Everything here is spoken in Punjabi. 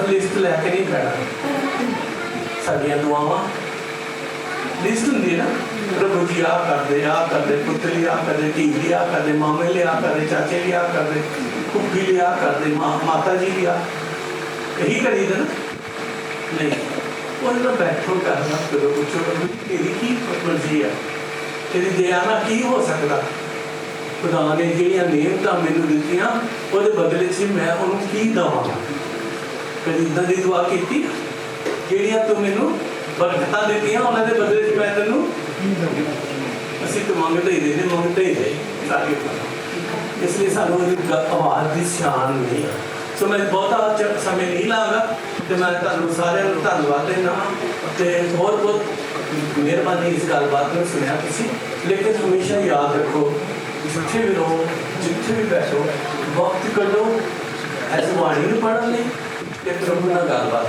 ਲਿਸਟ ਲੈ ਕੇ ਨਹੀਂ ਬੈਠਾ। ਸਾਡੀਆਂ ਦੁਆਵਾਂ ਲਿਸਟ ਹੁੰਦੀ ਹੈ ਨਾ, ਪ੍ਰਭੂ ਜੀ ਆਹ ਕਰਦੇ, ਪੁੱਤਰ ਲਈ ਆਹ ਕਰਦੇ, ਧੀ ਲਈ ਆਹ ਕਰਦੇ, ਮਾਮੇ ਲਈ ਆਹ ਕਰਦੇ, ਚਾਚੇ ਲਈ ਆਹ ਕਰਦੇ, ਕੁੱਕੀ ਲਈ ਆਹ ਕਰਦੇ, ਮਾਤਾ ਜੀ ਲਈ ਆਹ। ਇਹੀ ਕਰੀਦਾ ਨਾ? ਨਹੀਂ, ਉਹਨਾਂ ਦਾ ਬੈਠੋ ਕਰਨਾ ਕਰੋ, ਪੁੱਛੋ ਇਹਦੀ ਕੀ ਮਰਜ਼ੀ ਆ, ਇਹਦੀ ਦਇਆ ਨਾਲ ਕੀ ਹੋ ਸਕਦਾ। ਖੁਦਾ ਨੇ ਜਿਹੜੀਆਂ ਨਿਯਮਤਾਂ ਮੈਨੂੰ ਦਿੱਤੀਆਂ ਉਹਦੇ ਬਦਲੇ 'ਚ ਮੈਂ ਉਹਨੂੰ ਕੀ ਦੇਵਾਂ। ਕਦੀ ਇੱਦਾਂ ਦੀ ਦੁਆ ਕੀਤੀ? ਜਿਹੜੀਆਂ ਤੂੰ ਮੈਨੂੰ ਬਰਕਤਾਂ ਦਿੱਤੀਆਂ ਉਹਨਾਂ ਦੇ ਬਦਲੇ 'ਚ ਮੈਂ ਤੈਨੂੰ ਅਸੀਂ ਤਾਂ ਮੰਗਦੇ ਹੀ ਰਹੇ ਸਾਰੇ। ਇਸ ਲਈ ਸਾਨੂੰ ਉਹਦੀ ਆਵਾਜ਼ ਦੀ ਸ਼ਾਨ ਨਹੀਂ। ਸੋ ਮੈਂ ਬਹੁਤਾ ਸਮੇਂ ਨਹੀਂ ਲਾਂਗਾ ਅਤੇ ਮੈਂ ਤੁਹਾਨੂੰ ਸਾਰਿਆਂ ਨੂੰ ਧੰਨਵਾਦ ਦਿੰਦਾ ਅਤੇ ਬਹੁਤ ਬਹੁਤ ਮਿਹਰਬਾਨੀ ਇਸ ਗੱਲਬਾਤ ਨੂੰ ਸੁਣਿਆ ਤੁਸੀਂ। ਲੇਕਿਨ ਹਮੇਸ਼ਾ ਯਾਦ ਰੱਖੋ, ਜਿੱਥੇ ਵੀ ਰਹੋ, ਜਿੱਥੇ ਵੀ ਬੈਠੋ, ਵਕਤ ਕੱਢੋ ਇਸ ਬਾਣੀ ਨੂੰ ਪੜ੍ਹਨ ਲਈ ਅਤੇ ਪ੍ਰਭੂ ਨਾਲ ਗੱਲਬਾਤ